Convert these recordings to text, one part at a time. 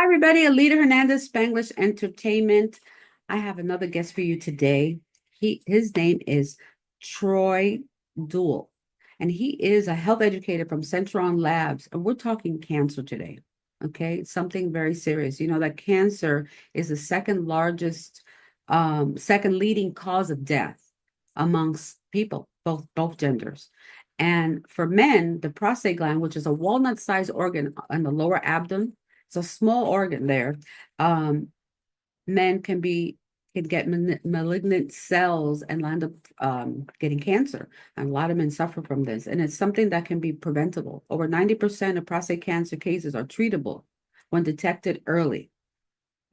Hi, everybody. Alita Hernandez, Spanglish Entertainment. I have another guest for you today. His name is Troy Duell, and he is a health educator from Centurion Labs. And we're talking cancer today. Okay, something very serious. You know that cancer is the second largest, second leading cause of death amongst people, both genders. And for men, the prostate gland, which is a walnut-sized organ on the lower abdomen, it's a small organ there. Um, Men can get malignant cells and land up getting cancer. And a lot of men suffer from this. And it's something that can be preventable. Over 90% of prostate cancer cases are treatable when detected early.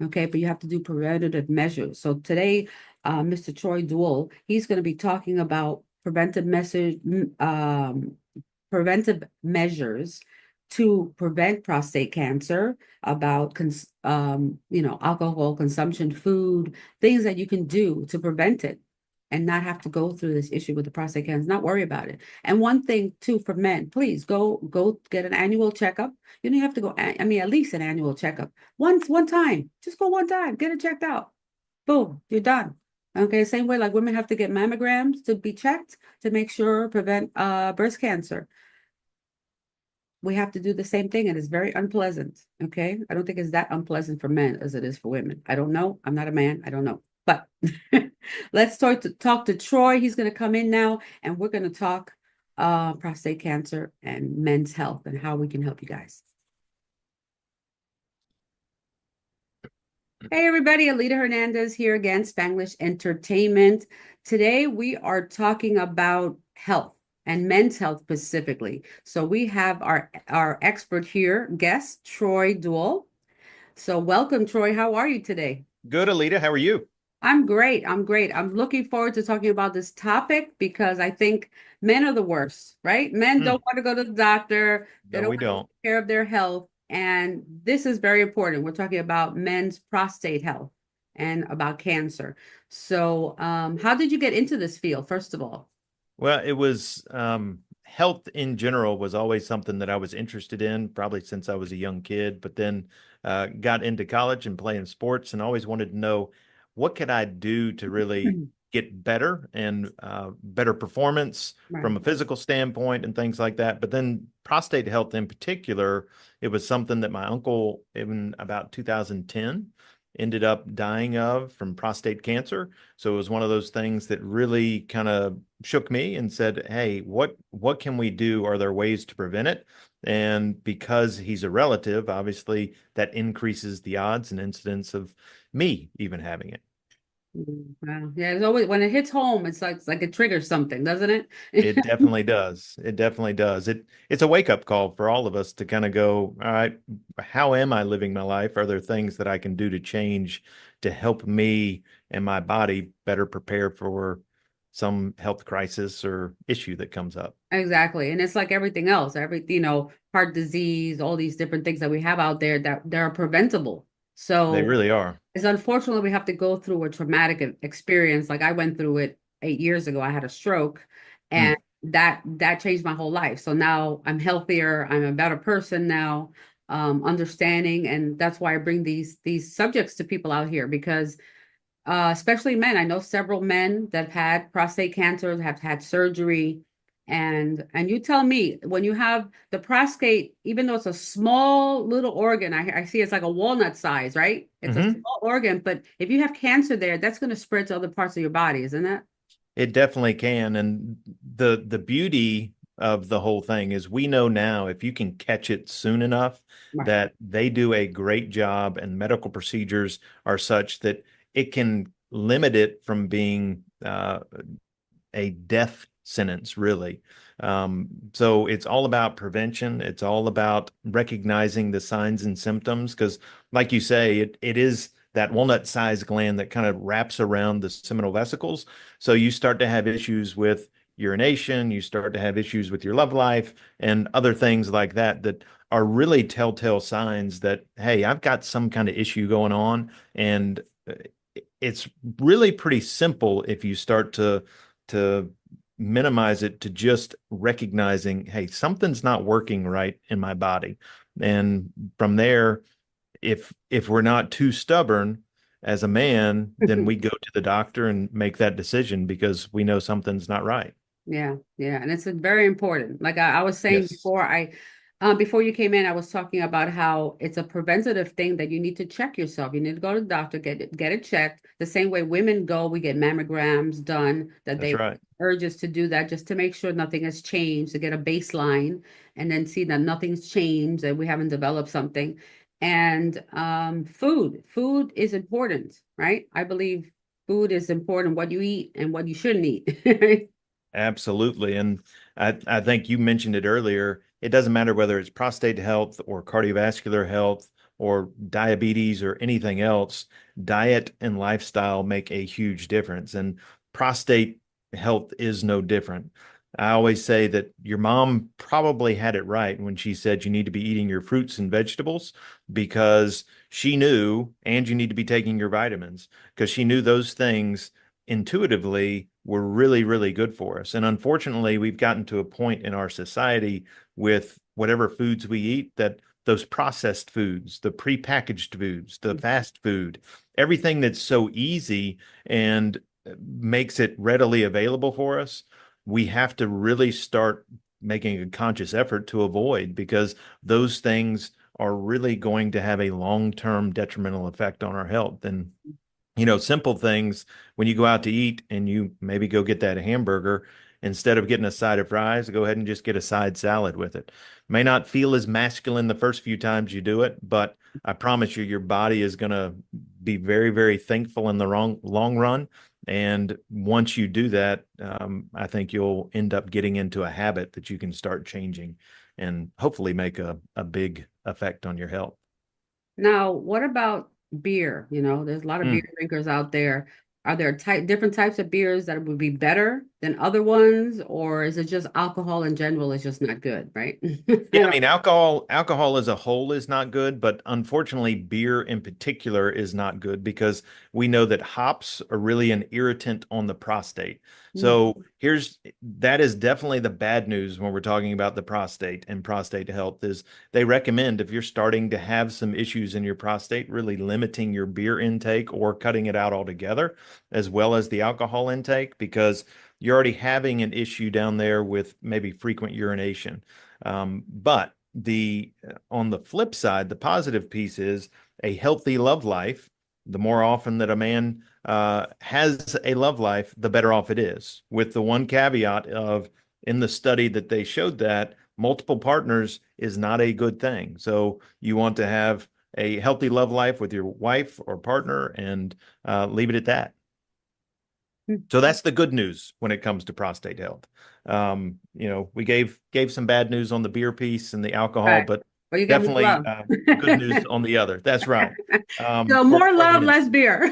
Okay, but you have to do preventative measures. So today, Mr. Troy Duell, he's going to be talking about preventive measures to prevent prostate cancer, about alcohol consumption, food, things that you can do to prevent it and not have to go through this issue with the prostate cancer, not worry about it. And one thing too for men, please go get an annual checkup. You don't have to go, I mean, at least an annual checkup. One time, just go one time, get it checked out. Boom, you're done. Okay, same way like women have to get mammograms to be checked to make sure prevent breast cancer. We have to do the same thing, and it's very unpleasant. Okay, I don't think it's that unpleasant for men as it is for women. I don't know. I'm not a man. I don't know. But let's talk to Troy. He's going to come in now, and we're going to talk prostate cancer and men's health and how we can help you guys. Hey everybody, Alita Hernandez here again, Spanglish Entertainment. Today we are talking about health and men's health specifically. So we have our expert here, guest Troy Duell. So welcome, Troy. How are you today? Good, Alita. How are you? I'm great. I'm great. I'm looking forward to talking about this topic because I think men are the worst, right? Men Hmm. don't want to go to the doctor. They No, don't we want to don't. take care of their health. And this is very important. We're talking about men's prostate health and about cancer. So, how did you get into this field, first of all? Well, it was health in general was always something that I was interested in, probably since I was a young kid, but then got into college and playing sports and always wanted to know what could I do to really get better and better performance Right. from a physical standpoint and things like that. But then prostate health in particular, it was something that my uncle in about 2010 ended up dying of from prostate cancer. So it was one of those things that really kind of shook me and said, "Hey, what can we do? Are there ways to prevent it?" And because he's a relative, obviously that increases the odds and incidence of me even having it. Wow. Yeah, it's always when it hits home, it's like it triggers something, doesn't it? It definitely does. It definitely does. It's a wake up call for all of us to kind of go, all right, how am I living my life? Are there things that I can do to change to help me and my body better prepare for some health crisis or issue that comes up? Exactly. And it's like everything else, heart disease, all these different things that we have out there that they're preventable. They So really are. it's unfortunately we have to go through a traumatic experience. Like I went through it 8 years ago. I had a stroke and Mm. that changed my whole life. So now I'm healthier, I'm a better person now, understanding. And that's why I bring these subjects to people out here because especially men. I know several men that had prostate cancer, have had surgery. And you tell me, when you have the prostate, even though it's a small little organ, I see it's like a walnut size, right? It's a Hmm. small organ, but if you have cancer there, that's going to spread to other parts of your body, isn't it? It definitely can. And the beauty of the whole thing is we know now if you can catch it soon enough Right. that they do a great job and medical procedures are such that it can limit it from being a death sentence, really. So it's all about prevention. It's all about recognizing the signs and symptoms because, like you say, it is that walnut-sized gland that kind of wraps around the seminal vesicles. So you start to have issues with urination, you start to have issues with your love life, and other things like that that are really telltale signs that, hey, I've got some kind of issue going on. And it's really pretty simple if you start to minimize it to just recognizing, hey, something's not working right in my body. And from there, if we're not too stubborn as a man, then we go to the doctor and make that decision because we know something's not right. Yeah, yeah, and it's very important. Like I was saying Yes, before, before you came in, I was talking about how it's a preventative thing that you need to check yourself. You need to go to the doctor, get it checked. The same way women go, we get mammograms done. That that's they right. urge us to do that just to make sure nothing has changed, to get a baseline, and then see that nothing's changed, that we haven't developed something. And food is important, right? I believe food is important. What you eat and what you shouldn't eat. Absolutely. And I think you mentioned it earlier. It doesn't matter whether it's prostate health or cardiovascular health or diabetes or anything else, diet and lifestyle make a huge difference. And prostate health is no different. I always say that your mom probably had it right when she said you need to be eating your fruits and vegetables because she knew, and you need to be taking your vitamins because she knew those things intuitively were really, really good for us. And unfortunately, we've gotten to a point in our society with whatever foods we eat that those processed foods, the prepackaged foods, the fast food, everything that's so easy and makes it readily available for us, we have to really start making a conscious effort to avoid because those things are really going to have a long-term detrimental effect on our health. And simple things when you go out to eat and you maybe go get that hamburger, instead of getting a side of fries, go ahead and just get a side salad with it. May not feel as masculine the first few times you do it, but I promise you, your body is going to be very, very thankful in the long run. And once you do that, I think you'll end up getting into a habit that you can start changing and hopefully make a big effect on your health. Now, what about beer? There's a lot of beer Mm. drinkers out there. Are there different types of beers that would be better than other ones, or is it just alcohol in general is just not good, right? Yeah, I mean, alcohol as a whole is not good, but unfortunately, beer in particular is not good because we know that hops are really an irritant on the prostate. Mm, So that is definitely the bad news when we're talking about the prostate and prostate health is they recommend if you're starting to have some issues in your prostate, really limiting your beer intake or cutting it out altogether, as well as the alcohol intake, because you're already having an issue down there with maybe frequent urination. But the on the flip side, the positive piece is a healthy love life. The more often that a man has a love life, the better off it is. With the one caveat of in the study that they showed that multiple partners is not a good thing. So you want to have a healthy love life with your wife or partner and leave it at that. mm. So that's the good news when it comes to prostate health. We gave some bad news on the beer piece and the alcohol, Right. but Well, you get more definitely love. good news on the other. That's right. So For more the love, men. less beer.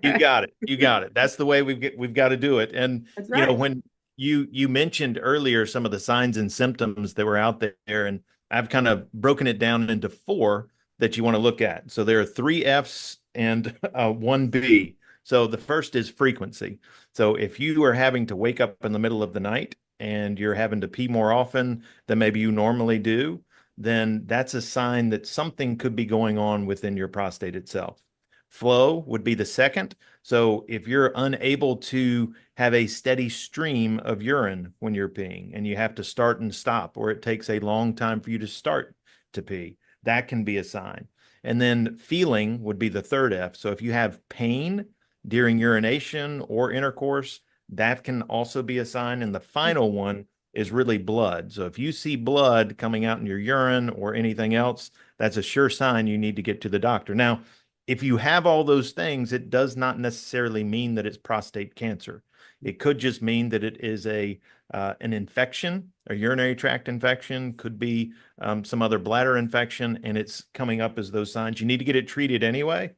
You got it. You got it. That's the way we've got to do it. And That's right. when you mentioned earlier some of the signs and symptoms that were out there, and I've kind of broken it down into four that you want to look at. So there are three F's and one B. So the first is frequency. So if you are having to wake up in the middle of the night and you're having to pee more often than maybe you normally do, then that's a sign that something could be going on within your prostate itself. Flow would be the second. So if you're unable to have a steady stream of urine when you're peeing and you have to start and stop, or it takes a long time for you to start to pee, that can be a sign. And then feeling would be the third F. So if you have pain during urination or intercourse, that can also be a sign. And the final one is really blood. So if you see blood coming out in your urine or anything else, that's a sure sign you need to get to the doctor. Now, if you have all those things, it does not necessarily mean that it's prostate cancer. It could just mean that it is an infection, a urinary tract infection, could be some other bladder infection, and it's coming up as those signs. You need to get it treated anyway.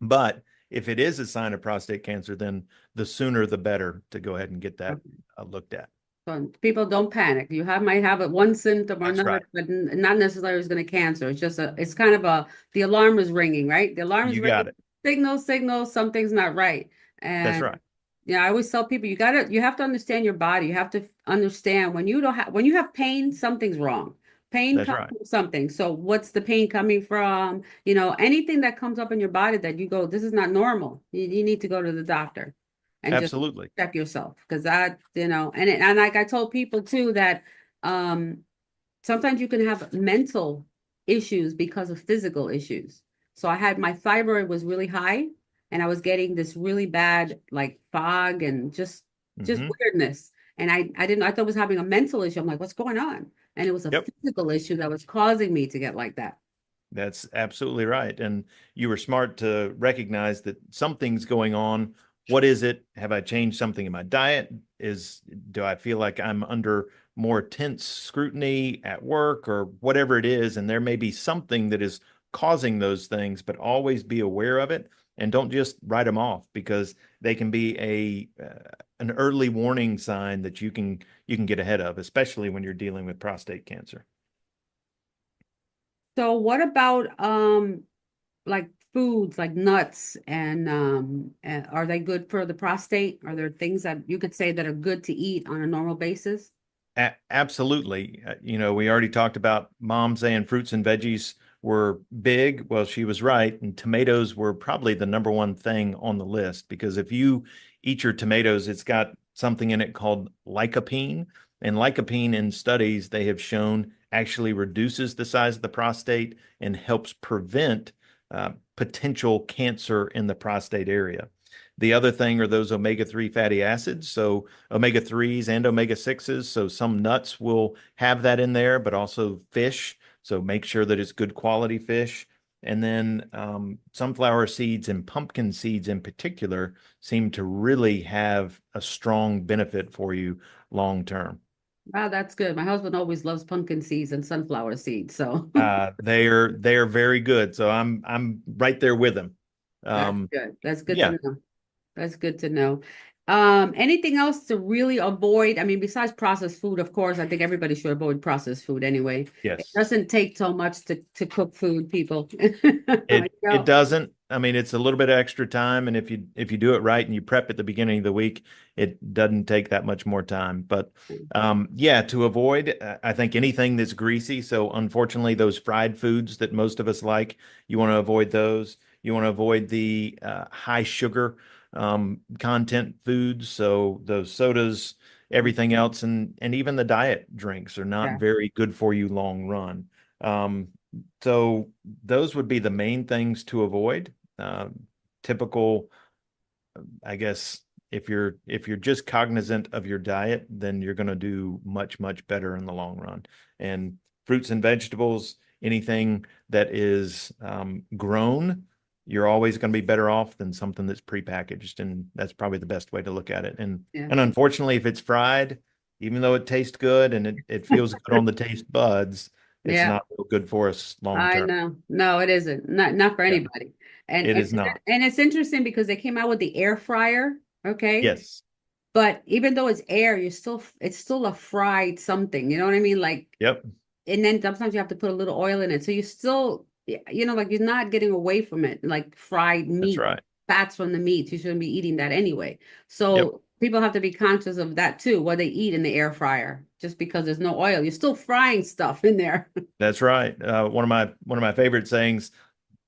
But if it is a sign of prostate cancer, then the sooner the better to go ahead and get that looked at. So people don't panic. Might have one symptom or That's another, right. but not necessarily is going to cancer. It's kind of the alarm is ringing, right? The alarm is You ringing, got it. signal, something's not right. That's And right. yeah, I always tell people you have to understand your body. You have to understand when you don't have when you have pain, something's wrong. Pain That's comes right. from something. So what's the pain coming from? Anything that comes up in your body that you go, this is not normal. You need to go to the doctor and just Absolutely. check yourself. Because and like I told people too that um sometimes you can have mental issues because of physical issues. So I had my thyroid was really high and I was getting this really bad like fog and just Hmm. weirdness. And I thought I was having a mental issue. I'm like, what's going on? And it was a Yep. physical issue that was causing me to get like that. That's absolutely right. And you were smart to recognize that something's going on. What is it? Have I changed something in my diet? Do I feel like I'm under more tense scrutiny at work or whatever it is? And there may be something that is causing those things, but always be aware of it and don't just write them off because they can be an early warning sign that you can get ahead of, especially when you're dealing with prostate cancer. So what about like foods like nuts and are they good for the prostate? Are there things that you could say that are good to eat on a normal basis? Absolutely. We already talked about mom saying fruits and veggies were big. Well, she was right. And tomatoes were probably the number one thing on the list because if you eat your tomatoes, it's got something in it called lycopene. And lycopene in studies, they have shown actually reduces the size of the prostate and helps prevent potential cancer in the prostate area. The other thing are those omega-3 fatty acids. So omega-3s and omega-6s. So some nuts will have that in there, but also fish. So make sure that it's good quality fish. And then sunflower seeds and pumpkin seeds in particular seem to really have a strong benefit for you long term. Wow, that's good. My husband always loves pumpkin seeds and sunflower seeds, so They are very good. So I'm right there with them. that's Um, good. That's good to yeah. know. That's good to know. Anything else to really avoid? I mean, besides processed food, of course, I think everybody should avoid processed food anyway. It Yes. doesn't take so much to cook food, people. It doesn't. I mean, it's a little bit extra time, and if you do it right and you prep at the beginning of the week, it doesn't take that much more time. But yeah, to avoid, I think anything that's greasy. So unfortunately, those fried foods that most of us like, you want to avoid those. You want to avoid the high sugar content foods. So those sodas, everything else, and even the diet drinks are not Yeah. very good for you long run. Um, so those would be the main things to avoid. Typical, I guess, if you're just cognizant of your diet, then you're going to do much, much better in the long run. And fruits and vegetables, anything that is grown, you're always going to be better off than something that's prepackaged. And that's probably the best way to look at it. And Yeah. and unfortunately, if it's fried, even though it tastes good and it feels good on the taste buds, it's Yeah. not real good for us long I term. know. No, it isn't. Not for Yeah, anybody. And it and is not. and it's interesting because they came out with the air fryer, okay? Yes. But even though it's air, it's still a fried something. You know what I mean? Like, Yep. and then sometimes you have to put a little oil in it. So you still, like you're not getting away from it, like fried That's meat, right. fats from the meat. You shouldn't be eating that anyway. Yep. So people have to be conscious of that too, what they eat in the air fryer. Just because there's no oil, you're still frying stuff in there. That's right. One of my favorite sayings,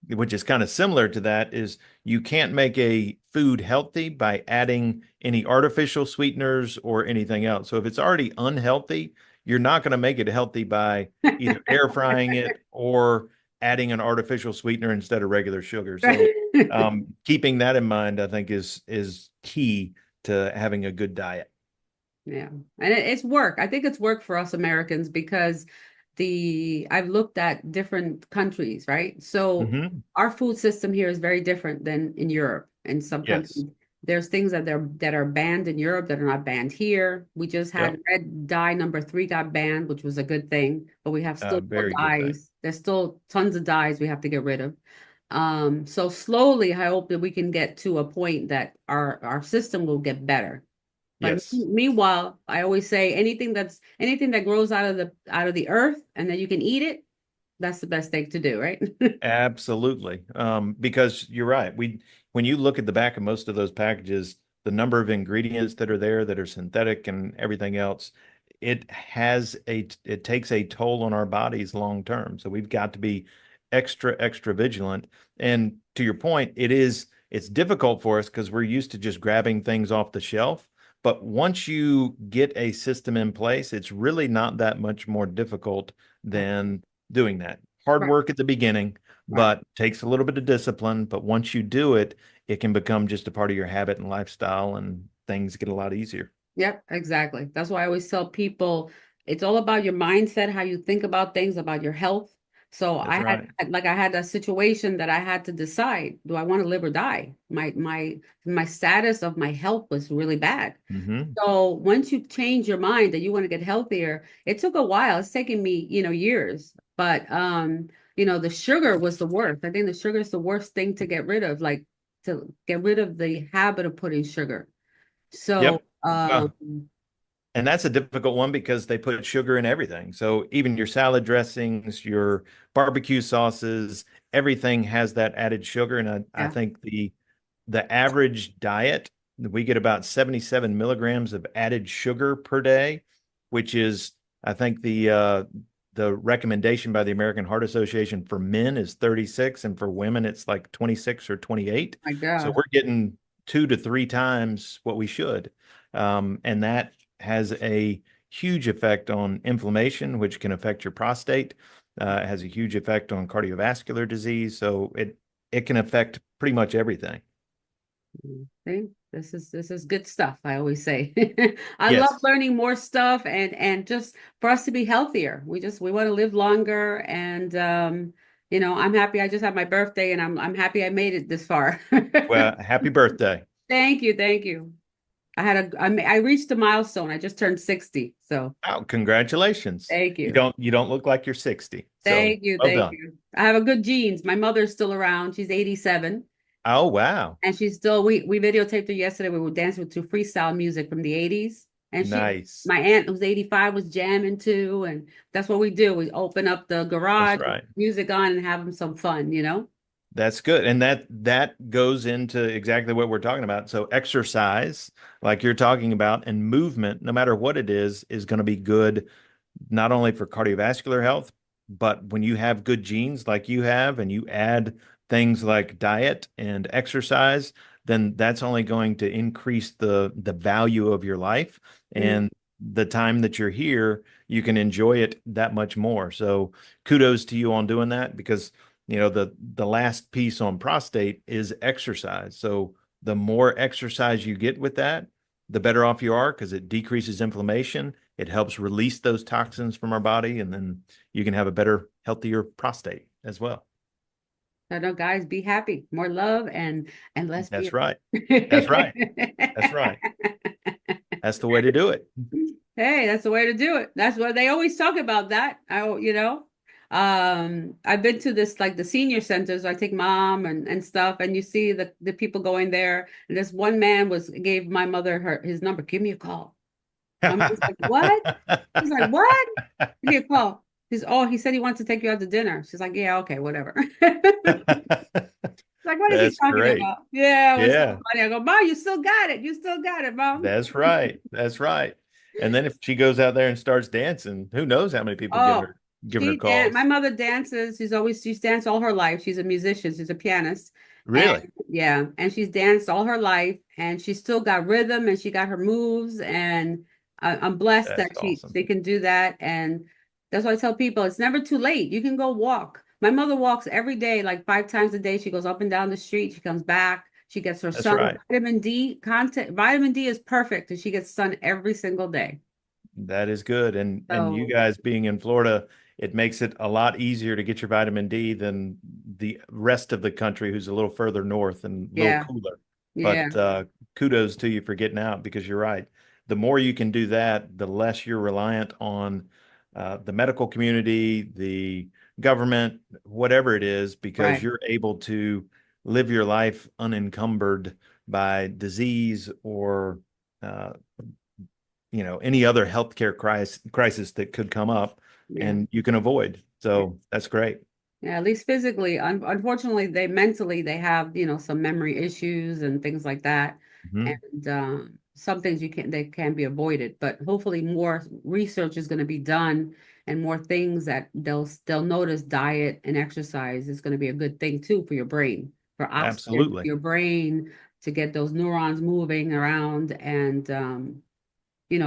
which is kind of similar to that, is you can't make a food healthy by adding any artificial sweeteners or anything else. So if it's already unhealthy, you're not going to make it healthy by either air frying it or adding an artificial sweetener instead of regular sugar. So keeping that in mind, I think is key to having a good diet. Yeah. And it's work. I think it's work for us Americans because I've looked at different countries, right? So Hmm. our food system here is very different than in Europe. And some Yes. countries, there's things that are banned in Europe that are not banned here. We just had Yep. red dye number 3 got banned, which was a good thing, but we have still more Very good thing. dyes. There's still tons of dyes we have to get rid of. So slowly, I hope that we can get to a point that our system will get better. But Yes. meanwhile, I always say anything that grows out of the earth and that you can eat it, that's the best thing to do, right? Absolutely. Because you're right. When you look at the back of most of those packages, the number of ingredients that are there that are synthetic and everything else, it takes a toll on our bodies long term. So we've got to be extra vigilant. And to your point, it's difficult for us because we're used to just grabbing things off the shelf. But once you get a system in place, it's really not that much more difficult than doing that. Hard Right, work at the beginning, right. but takes a little bit of discipline. But once you do it, it can become just a part of your habit and lifestyle, and things get a lot easier. Yep, exactly. That's why I always tell people it's all about your mindset, how you think about things, about your health. So That's right. I had a situation that I had to decide, do I want to live or die? My status of my health was really bad. Hmm. So once you change your mind that you want to get healthier, it took a while. It's taken me, years. But the sugar was the worst. I think the sugar is the worst thing to get rid of, like to get rid of the habit of putting sugar. So Yep. Well, and that's a difficult one because they put sugar in everything. So even your salad dressings, your barbecue sauces, everything has that added sugar. And I yeah, think the average diet, we get about 77 milligrams of added sugar per day, which is, I think the recommendation by the American Heart Association for men is 36, and for women it's like 26 or 28. my So gosh. we're getting 2 to 3 times what we should. And that has a huge effect on inflammation, which can affect your prostate. It has a huge effect on cardiovascular disease. So it can affect pretty much everything. See, this is good stuff, I always say. I love Yes. learning more stuff and just for us to be healthier. We want to live longer and I'm happy I just had my birthday and I'm happy I made it this far. Well, happy birthday. Thank you, thank you. I reached a milestone. I just turned 60. So Oh, congratulations. thank You you. don't look like you're 60. So Thank you, well thank done. you. I have a good genes. My mother's still around. She's 87. Oh, wow. And she's still we videotaped her yesterday. We were dancing to freestyle music from the 80s. And Nice. my aunt who's 85 was jamming too. And that's what we do. We open up the That's garage, right. music on and have them some fun. That's good. And that goes into exactly what we're talking about. So exercise, like you're talking about, and movement, no matter what it is going to be good not only for cardiovascular health, but when you have good genes like you have and you add things like diet and exercise, then that's only going to increase the value of your life, Mm, and the time that you're here, you can enjoy it that much more. So kudos to you on doing that, because the last piece on prostate is exercise. So the more exercise you get with that, the better off you are, because it decreases inflammation. It helps release those toxins from our body, and then you can have a better, healthier prostate as well. I know, guys, be happy. More love and less That's beer. right. That's right. That's right. That's the way to do it. Hey, that's the way to do it. That's what they always talk about that. I've been to this like the senior centers. I take mom and stuff, and you see the people going there. And this one man gave my mother his number. Give me a call. My mom's like, what? She's like, what? Give me a call. He said he wants to take you out to dinner. She's like, yeah, okay, whatever. Like, what is he That's talking great. about? Yeah, it was so Yeah, funny. I go, Mom, you still got it. You still got it, Mom. that's right. That's right. And then if she goes out there and starts dancing, who knows how many people Oh, giving her my calls. mother dances. She's danced all her life. She's a musician. She's a pianist. And Really? yeah, and she's danced all her life and she still got rhythm and she got her moves. And I'm blessed That's that awesome. she can do that. And that's why I tell people it's never too late. You can go walk. My mother walks every day, like 5 times a day. She goes up and down the street. She comes back. She gets her That's sun. right. Vitamin D content. Vitamin D is perfect and she gets sun every single day. That is good. And you So guys being in Florida, it makes it a lot easier to get your vitamin D than the rest of the country, who's a little further north and a little yeah, cooler. yeah, But kudos to you for getting out, because you're right. The more you can do that, the less you're reliant on the medical community, the government, whatever it is, because right. you're able to live your life unencumbered by disease or uh, any other healthcare crisis that could come up, Yeah. and you can avoid. So that's great. Yeah, at least physically. Unfortunately, they have, some memory issues and things like that. Mhm. And some things you can they can be avoided, but hopefully more research is going to be done and more things that they'll notice diet and exercise is going to be a good thing too for your brain, for oxygen to Absolutely. your brain to get those neurons moving around and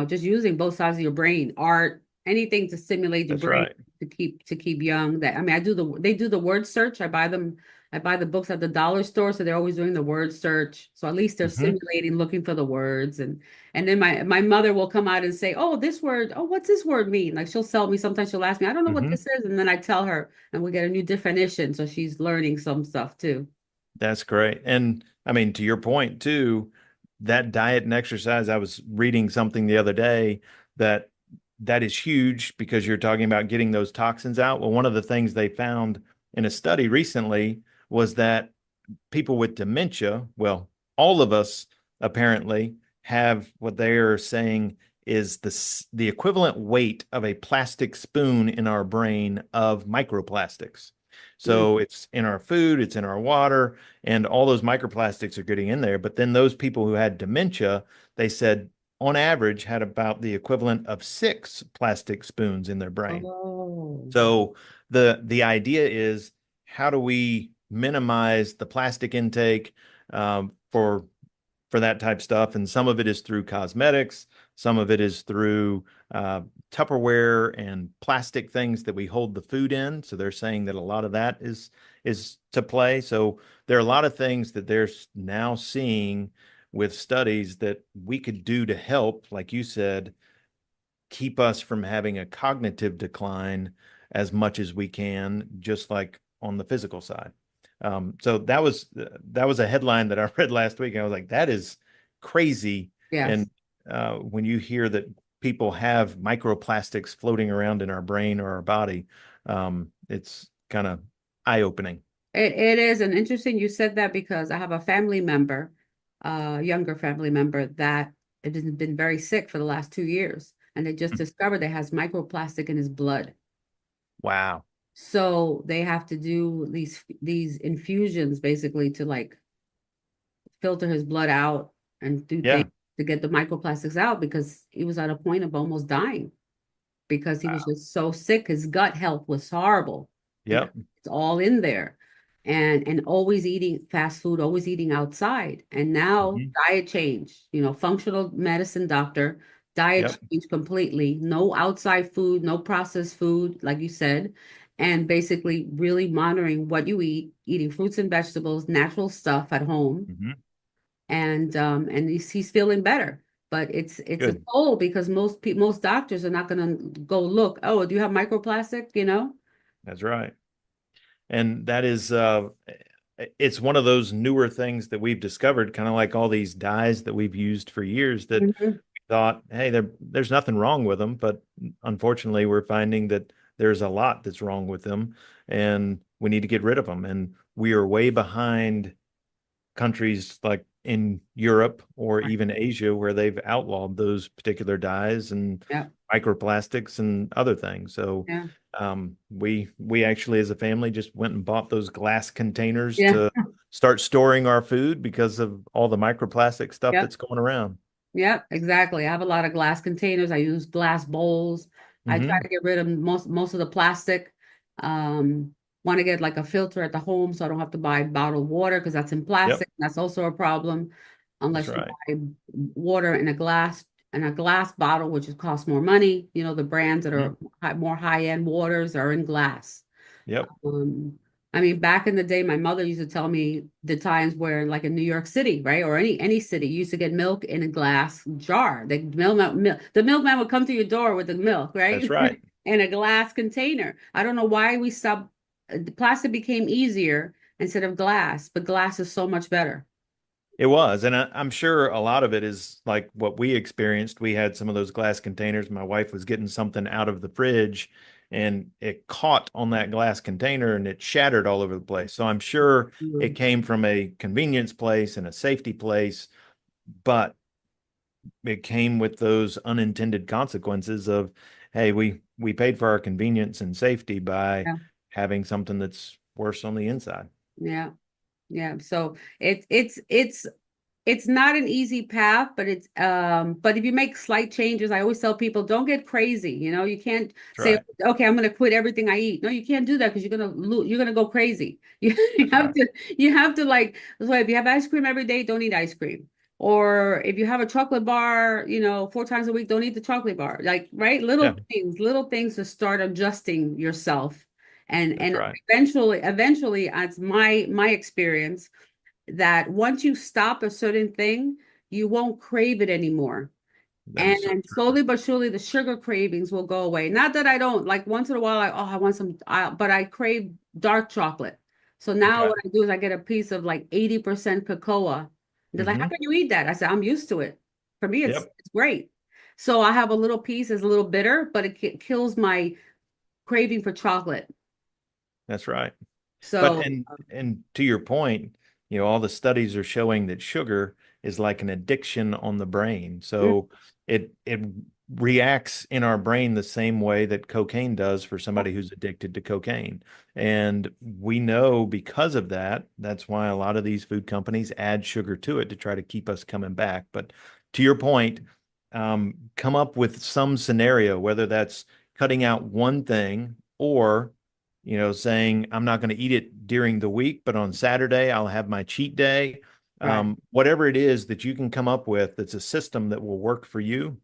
just using both sides of your brain, art, anything to stimulate your That's brain right. to keep young. That I mean, they do the word search. I buy the books at the dollar store, so they're always doing the word search. So at least they're Hmm. stimulating, looking for the words. And then my mother will come out and say, "Oh, this word, oh, what's this word mean?" Like she'll sell me, sometimes she'll ask me, "I don't know what Hmm. this is." And then I tell her, and we get a new definition. So she's learning some stuff too. That's great. And I mean, to your point too, that diet and exercise, I was reading something the other day that that is huge because you're talking about getting those toxins out. Well, one of the things they found in a study recently was that people with dementia, well, all of us apparently have what they are saying is the equivalent weight of a plastic spoon in our brain of microplastics. Mm. So it's in our food, it's in our water, and all those microplastics are getting in there. But then those people who had dementia, they said on average had about the equivalent of 6 plastic spoons in their brain. Oh, So the idea is how do we minimize the plastic intake for that type stuff? And some of it is through cosmetics, some of it is through uh, Tupperware and plastic things that we hold the food in. So they're saying that a lot of that is to play. So there are a lot of things that they're now seeing with studies that we could do to help, like you said, keep us from having a cognitive decline as much as we can, just like on the physical side. So that was a headline that I read last week. And I was like, that is crazy. yes. And when you hear that people have microplastics floating around in our brain or our body, it's kind of eye-opening. It is, and interesting you said that because I have a family member, younger family member that it has been very sick for the last 2 years, and they just discovered that has microplastic in his blood. Wow. So they have to do these infusions basically to like filter his blood out and do things Yeah. to get the microplastics out because he was at a point of almost dying because he was Wow. just so sick. His gut health was horrible because Yep. it's all in there. And always eating fast food, always eating outside. And now Hmm. diet change, functional medicine doctor, diet Yep. change completely. No outside food, no processed food, like you said. And basically really monitoring what you eat, eating fruits and vegetables, natural stuff at home Hmm. and he's feeling better. But it's a Good. toll because most doctors are not going to go look. Oh, do you have microplastic? That's right. And that is it's one of those newer things that we've discovered, kind of like all these dyes that we've used for years that Mhm. we thought, hey, there's nothing wrong with them, but unfortunately we're finding that there's a lot that's wrong with them and we need to get rid of them. And we are way behind countries like in Europe or Right. even Asia where they've outlawed those particular dyes and Yeah, microplastics and other things. So yeah, we actually as a family just went and bought those glass containers yeah, to start storing our food because of all the microplastic stuff yeah, that's going around. yeah, exactly. I have a lot of glass containers. I use glass bowls. I try Hmm. to get rid of most of the plastic. Um, Want to get like a filter at the home so I don't have to buy bottled water because that's in Yep, plastic. That's also a problem that's unless you right. buy water in a glass bottle, which costs more money. The brands that Mhm. are more high-end waters are in glass. Yep, Um, I mean, back in the day, my mother used to tell me the times where, like in New York City, right, or any city, you used to get milk in a glass jar. The milkman would come to your door with the milk, that's right, right. in a glass container. I don't know why we stopped. The plastic became easier instead of glass, but glass is so much better. It was, and I'm sure a lot of it is like what we experienced. We had some of those glass containers. My wife was getting something out of the fridge, and it caught on that glass container and it shattered all over the place. So I'm sure it Mm. came from a convenience place and a safety place, but it came with those unintended consequences of, hey, we paid for our convenience and safety by Yeah, having something that's worse on the inside. yeah, yeah. So it's it's not an easy path, but it's but if you make slight changes, I always tell people don't get crazy. You can't That's say, right. okay, I'm gonna quit everything I eat. No, you can't do that because you're gonna go crazy. You That's have right. to like, so if you have ice cream every day, don't eat ice cream. Or if you have a chocolate bar, 4 times a week, don't eat the chocolate bar. Like, right? Yeah, Little things to start adjusting yourself. that's And right. eventually, as my experience, that once you stop a certain thing, you won't crave it anymore. That is so And true. slowly but surely, the sugar cravings will go away. Not that I don't like once in a while, I want some, but I crave dark chocolate. So now Okay. what I do is I get a piece of like 80% cocoa. They're like, how Hmm. can you eat that? I said, I'm used to it. For me, it's Yep. it's great. So I have a little piece, it's a little bitter, but it kills my craving for chocolate. That's right. But So and to your point, all the studies are showing that sugar is like an addiction on the brain. mm, So it reacts in our brain the same way that cocaine does for somebody who's addicted to cocaine. And we know because of that, that's why a lot of these food companies add sugar to it to try to keep us coming back. But to your point, come up with some scenario, whether that's cutting out one thing or saying I'm not going to eat it during the week, but on Saturday I'll have my cheat day. right. Whatever it is that you can come up with that's a system that will work for you,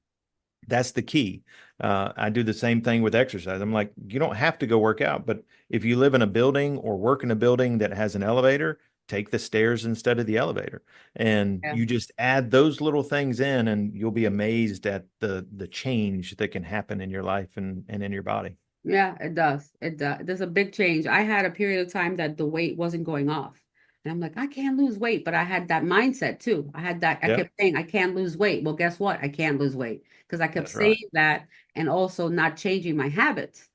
that's the key. I do the same thing with exercise. I'm like, you don't have to go work out, but if you live in a building or work in a building that has an elevator, take the stairs instead of the elevator. And Yeah. you just add those little things in, and you'll be amazed at the change that can happen in your life and in your body. Yeah, it does. It does. There's a big change. I had a period of time that the weight wasn't going off. And I'm like, I can't lose weight. But I had that mindset too. I Yeah, kept saying, I can't lose weight. Well, guess what? I can't lose weight because I kept that's right. saying that and also not changing my habits.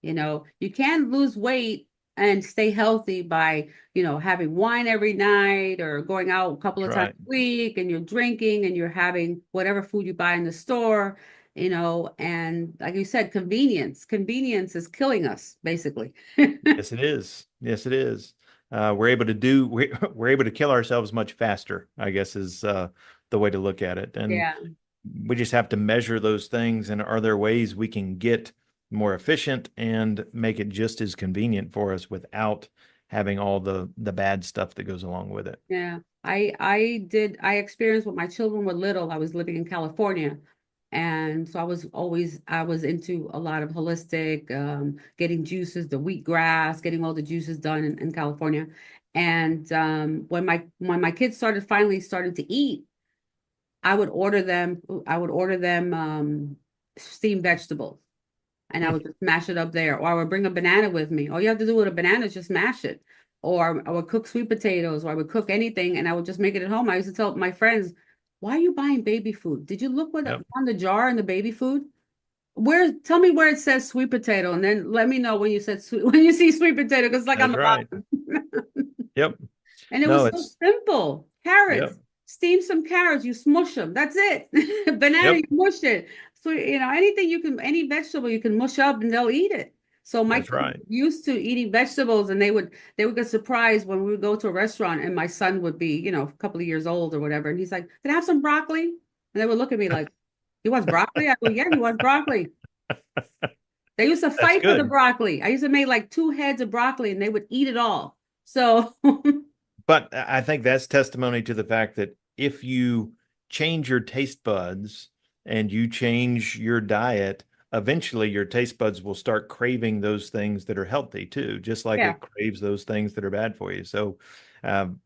You can lose weight and stay healthy by, having wine every night or going out a couple That's of times right. a week and you're drinking and you're having whatever food you buy in the store, and like you said, convenience is killing us basically. Yes, it is. Yes, it is. We're able to kill ourselves much faster, I guess is the way to look at it. And Yeah, we just have to measure those things. And are there ways we can get more efficient and make it just as convenient for us without having all the bad stuff that goes along with it? yeah. I experienced when my children were little. I was living in California. And so I was into a lot of holistic, getting juices, the wheatgrass, getting all the juices done in California. And when my kids finally started to eat, I would order them steamed vegetables and I would just mash it up there. Or I would bring a banana with me. All you have to do with a banana is just mash it. Or I would cook sweet potatoes, or I would cook anything, and I would just make it at home. I used to tell my friends, "Why are you buying baby food? Did you look what Yep, on the jar in the baby food? Tell me where it says sweet potato, and then let me know when you said sweet when you see sweet potato, because it's like on that's the right. bottom." Yep. And it No, was so it's simple. Carrots, yep, steam some carrots, you smush them. That's it. Banana, yep, you mush it. So, anything any vegetable you can mush up and they'll eat it. So my that's kids right. were used to eating vegetables and they would get surprised when we would go to a restaurant and my son would be, a couple of years old or whatever. And he's like, "Can I have some broccoli?" And they would look at me like, "He wants broccoli?" I go, "Yeah, he wants broccoli." They used to That's fight for the good. broccoli. I used to make like 2 heads of broccoli and they would eat it all. So But I think that's testimony to the fact that if you change your taste buds and you change your diet, eventually your taste buds will start craving those things that are healthy too, just like yeah. it craves those things that are bad for you. So,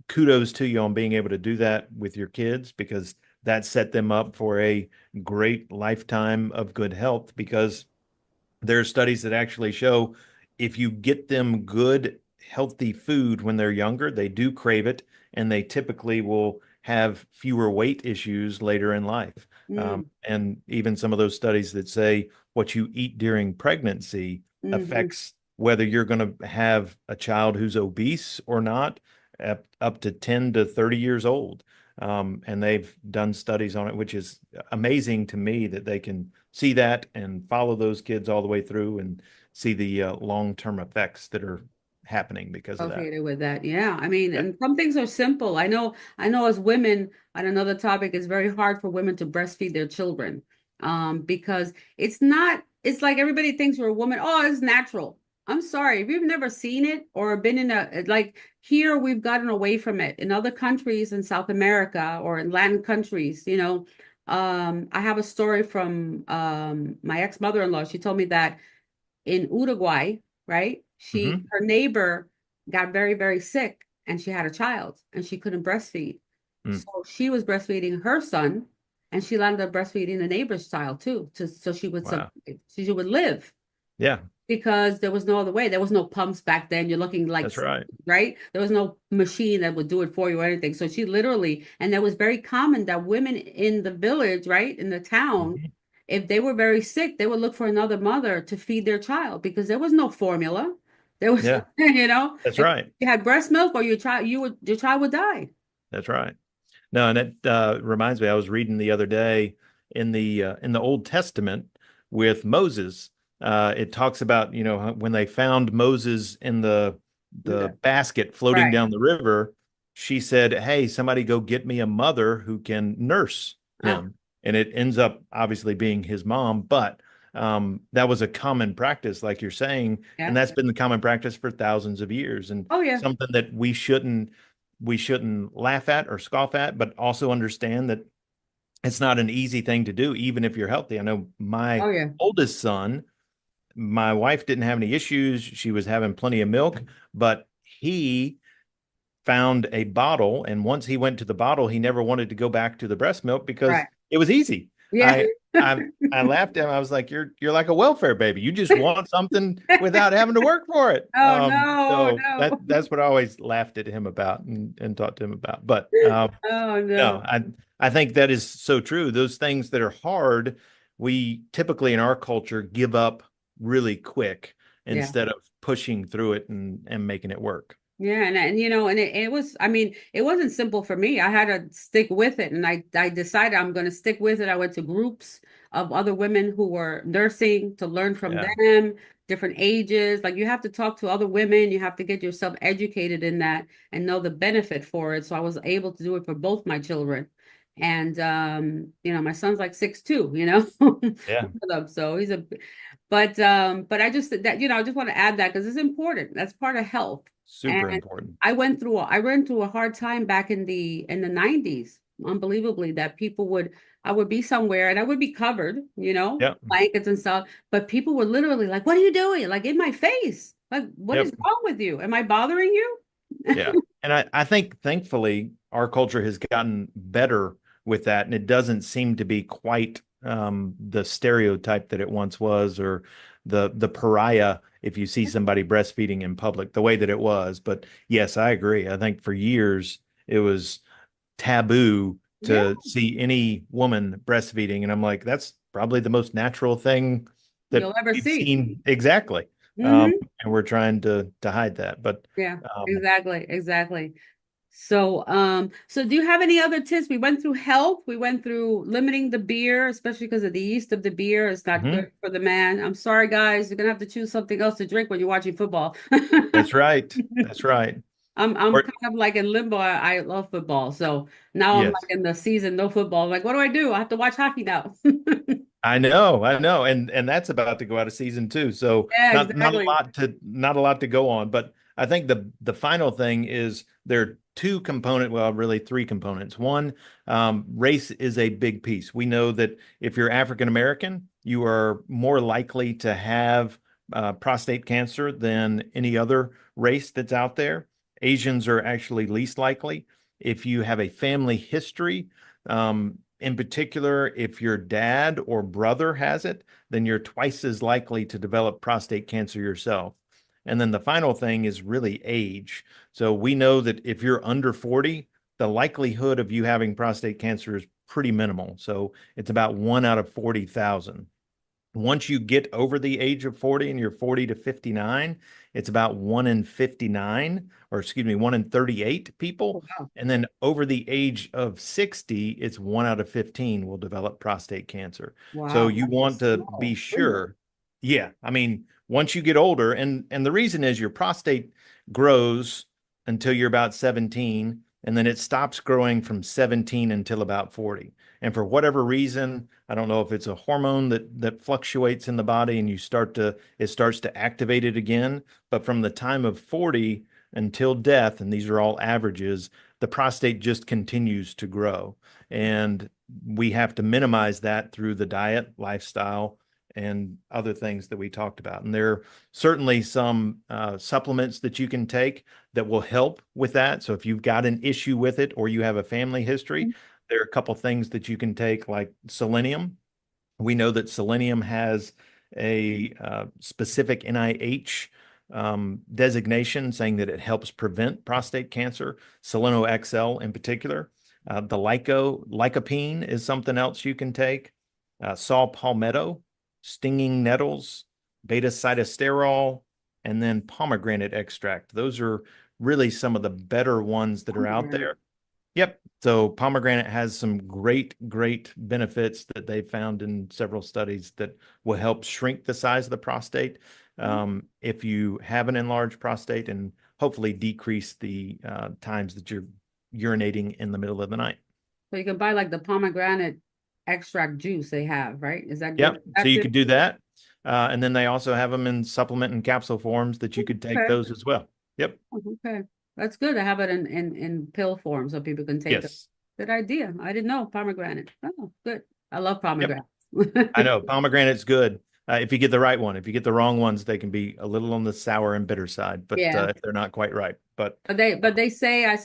kudos to you on being able to do that with your kids because that set them up for a great lifetime of good health because there are studies that actually show if you get them good, healthy food when they're younger, they do crave it, and they typically will have fewer weight issues later in life. Mm, And even some of those studies that say what you eat during pregnancy hmm. affects whether you're going to have a child who's obese or not, up to 10 to 30 years old. And they've done studies on it, which is amazing to me that they can see that and follow those kids all the way through and see the long-term effects that are happening because of that. Associated with that. Yeah. I mean, Yeah. and some things are simple. I know as women, on another topic, it's very hard for women to breastfeed their children. Because it's not, it's like everybody thinks we're a woman, oh, it's natural. I'm sorry, if you've never seen it or been in a like here, we've gotten away from it. In other countries in South America or in Latin countries, I have a story from my ex-mother-in-law. She told me that in Uruguay, right? Hmm. Her neighbor got very, very sick and she had a child and she couldn't breastfeed. Mm. So she was breastfeeding her son and she landed up breastfeeding the neighbor's child too, so Wow. she would live Yeah, because there was no other way. There was no pumps back then. You're looking like, that's right. right? There was no machine that would do it for you or anything. So she literally, and that was very common that women in the village, right, in the town, Mhm. if they were very sick, they would look for another mother to feed their child because there was no formula. There was, Yeah, that's if right. you had breast milk or your child would die. That's right. No, and it reminds me, I was reading the other day in the Old Testament with Moses. It talks about, when they found Moses in the basket floating Right. down the river, she said, "Hey, somebody go get me a mother who can nurse Oh, him." And it ends up obviously being his mom, but that was a common practice, like you're saying, and yeah. that's been the common practice for thousands of years, and Oh, yeah. something that we shouldn't laugh at or scoff at, but also understand that it's not an easy thing to do, even if you're healthy. I know my Oh, yeah. oldest son, my wife didn't have any issues. She was having plenty of milk, but he found a bottle. And once he went to the bottle, he never wanted to go back to the breast milk because Right. it was easy. Yeah. I laughed at him. I was like, you're like a welfare baby. You just want something without having to work for it. Oh, no. So No. that's what I always laughed at him about and talked to him about. But Oh, no, no. I think that is so true. Those things that are hard, we typically in our culture give up really quick Yeah. instead of pushing through it and making it work. Yeah, and it was, I mean, it wasn't simple for me. I had to stick with it, and I decided I'm going to stick with it. I went to groups of other women who were nursing to learn from Yeah, them, different ages. Like you have to talk to other women, you have to get yourself educated in that and know the benefit for it. So I was able to do it for both my children. And my son's like 6'2", one yeah, of them. So he's but I just that I just want to add that because it's important. That's part of health. super And important. I went through a hard time back in the 90s, unbelievably, that I would be somewhere and I would be covered, Yep, blankets and stuff, but people were literally like, "What are you doing?" Like in my face. Like, what is yep, wrong with you? Am I bothering you? yeah. And I think thankfully our culture has gotten better with that, and it doesn't seem to be quite the stereotype that it once was, or the pariah if you see somebody breastfeeding in public, the way that it was. But yes, I agree. I think for years it was taboo Yeah, to see any woman breastfeeding, and I'm like, that's probably the most natural thing that you'll ever we've see. seen. Exactly. Hmm. And we're trying to hide that, but Yeah, um, exactly, exactly. So do you have any other tips? We went through health, we went through limiting the beer, especially because of the yeast of the beer is not mhm. good for the man. I'm sorry, guys, you're gonna have to choose something else to drink when you're watching football. That's right. That's right. I'm Or kind of like in limbo. I love football, so now I'm yes, like in the season, no football. I'm like, what do I do? I have to watch hockey now. I know, and that's about to go out of season too. So Yeah, not a exactly. lot to go on. But I think the final thing is there are two component, well, really three components. One, race is a big piece. We know that if you're African American, you are more likely to have prostate cancer than any other race that's out there. Asians are actually least likely. If you have a family history, in particular, if your dad or brother has it, then you're twice as likely to develop prostate cancer yourself. And then the final thing is really age. So we know that if you're under 40, the likelihood of you having prostate cancer is pretty minimal. So it's about 1 out of 40,000. Once you get over the age of 40 and you're 40 to 59, it's about 1 in 59, or excuse me, 1 in 38 people. Oh, wow. And then over the age of 60, it's 1 out of 15 will develop prostate cancer. So Wow, you that's want a to be small. Really? sure. Yeah. I mean, once you get older, and the reason is your prostate grows until you're about 17, and then it stops growing from 17 until about 40. And for whatever reason, I don't know if it's a hormone that fluctuates in the body and it starts to activate it again. But from the time of 40 until death, and these are all averages, the prostate just continues to grow. And we have to minimize that through the diet, lifestyle, and other things that we talked about. And there are certainly some supplements that you can take that will help with that. So if you've got an issue with it or you have a family history, there are a couple things that you can take, like selenium. We know that selenium has a specific NIH designation saying that it helps prevent prostate cancer, Seleno XL in particular. The lycopene is something else you can take. Saw palmetto, stinging nettles, beta sitosterol, and then pomegranate extract. Those are really some of the better ones that are out there. Yep. So pomegranate has some great benefits that they've found in several studies that will help shrink the size of the prostate if you have an enlarged prostate, and hopefully decrease the times that you're urinating in the middle of the night. So you can buy like the pomegranate extract juice they have, right? Is that Yep. good? So you could do that. And then they also have them in supplement and capsule forms that you could take Okay. those as well. Yep. Okay. That's good. I have it in pill form so people can take it. Yes. Good idea. I didn't know pomegranate. Oh, good. I love Yep. pomegranate. I know pomegranate's good if you get the right one. If you get the wrong ones, they can be a little on the sour and bitter side, but Yeah. if they're not quite right. But But they say a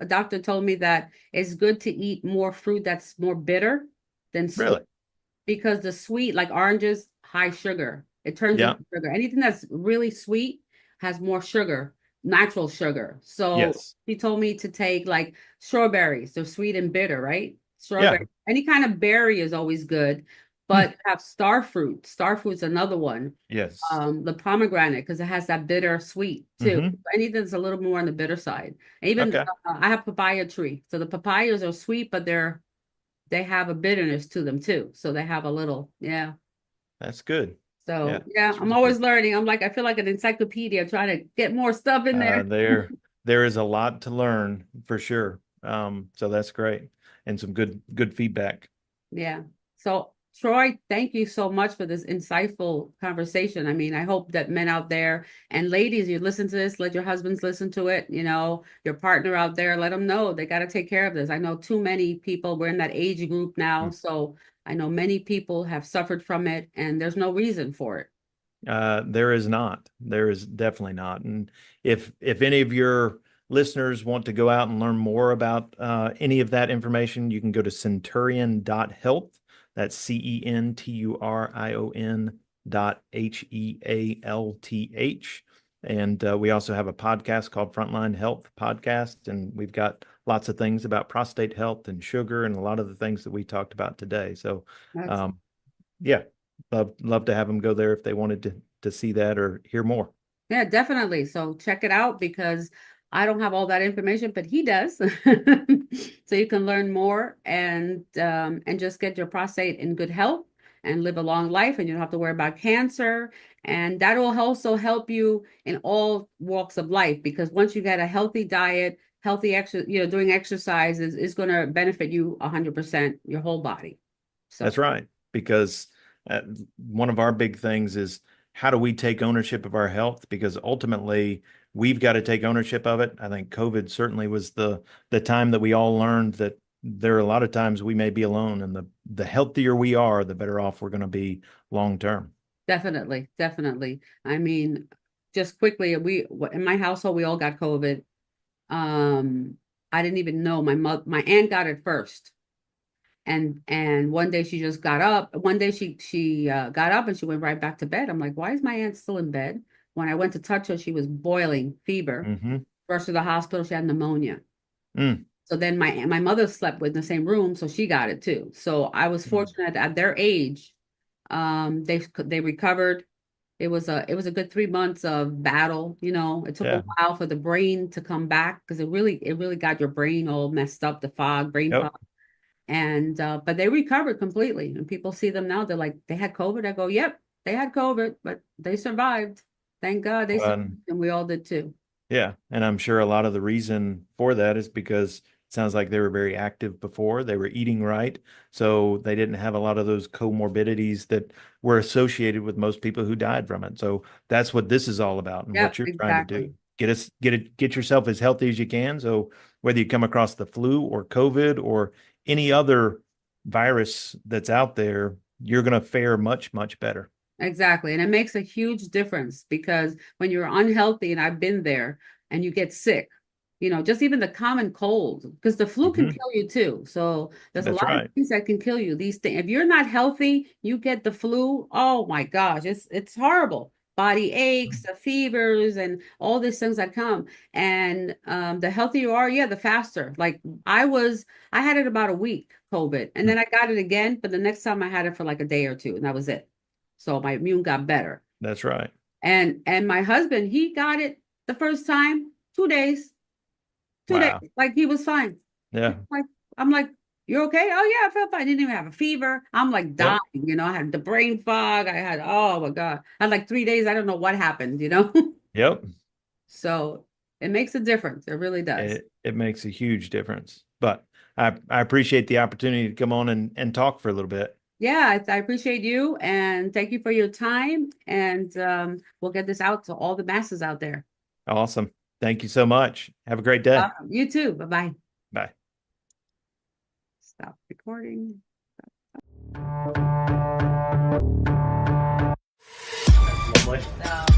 doctor told me that it's good to eat more fruit that's more bitter than sweet, really, because the sweet, like oranges, high sugar. It turns yeah, into sugar. Anything that's really sweet has more sugar, natural sugar. So yes, he told me to take like strawberries. They're sweet and bitter, right? yeah, Strawberry. Any kind of berry is always good, hmm, but have star fruit. Star fruit's another one. yes, The pomegranate, because it has that bitter sweet too. hmm, Anything that's a little more on the bitter side. And even okay, I have papaya tree. So the papayas are sweet, but they have a bitterness to them too. So they have a little, yeah. that's good. Yeah, So yeah, that's I'm really always good. learning. I'm like, I feel like an encyclopedia trying to get more stuff in there. There is a lot to learn for sure. So that's great, and some good feedback. Yeah. So Troy, thank you so much for this insightful conversation. I mean, I hope that men out there and ladies, you listen to this, let your husbands listen to it, your partner out there, let them know they got to take care of this. I know too many people, we're in that age group now, so I know many people have suffered from it and there's no reason for it. There is not. There is definitely not. And if any of your listeners want to go out and learn more about any of that information, you can go to centurion.health. That's CENTURION.HEALTH. And we also have a podcast called Frontline Health Podcast, and we've got lots of things about prostate health and sugar and a lot of the things that we talked about today. So, That's um, yeah, love to have them go there if they wanted to see that or hear more. Yeah, definitely. So check it out because I don't have all that information, but he does. So you can learn more and just get your prostate in good health and live a long life, and you don't have to worry about cancer. And that will also help you in all walks of life because once you get a healthy diet, healthy exercise, doing exercise is going to benefit you 100%, your whole body. That's So right. Because uh, one of our big things is how do we take ownership of our health? Because ultimately, we've got to take ownership of it. I think COVID certainly was the time that we all learned that there are a lot of times we may be alone, and the healthier we are, the better off we're going to be long term. definitely, definitely. I mean, just quickly, in my household, we all got COVID. Um, I didn't even know my aunt got it first. And one day she just got up. One day she got up and she went right back to bed. I'm like, why is my aunt still in bed? When I went to touch her, she was boiling, fever. Hmm. Rushed to the hospital, she had pneumonia. Mm. So then my mother slept with in the same room, so she got it too. So I was Mm. fortunate at their age, they recovered. It was a good 3 months of battle. It took a Yeah. while for the brain to come back because it really got your brain all messed up, the brain Yep. fog. And but they recovered completely. And people see them now, they're like, they had COVID. I go, yep. they had COVID, but they survived. Thank God they survived, Um, and we all did too. yeah, and I'm sure a lot of the reason for that is because it sounds like they were very active before. They were eating right, so they didn't have a lot of those comorbidities that were associated with most people who died from it. So that's what this is all about, and what Yep, you're trying to exactly. do. Get yourself as healthy as you can. So whether you come across the flu or COVID or any other virus that's out there, you're going to fare much, much better. Exactly. And it makes a huge difference because when you're unhealthy, and I've been there, and you get sick, just even the common cold, because the flu can Hmm. kill you too. So there's a That's lot of right. things that can kill you. These things, if you're not healthy, you get the flu. Oh my gosh, it's horrible. Body aches, the fevers, and all these things that come. And the healthier you are, yeah, the faster. Like I had it about a week, COVID, and then I got it again, but the next time I had it for like a day or two, and that was it. So my immune got better. That's right. And my husband, he got it the first time, 2 days, 2 days, Wow. like he was fine. Yeah. Like I'm like, you're okay? Oh yeah, I felt fine. I didn't even have a fever. I'm like dying, Yep. I had the brain fog. I had, oh my God. I had like 3 days. I don't know what happened. Yep. So it makes a difference. It really does. It makes a huge difference. But I appreciate the opportunity to come on and talk for a little bit. Yeah, I appreciate you and thank you for your time. And we'll get this out to all the masses out there. Awesome. Thank you so much. Have a great day. You too. Bye-bye. Bye. Stop recording. Lovely. So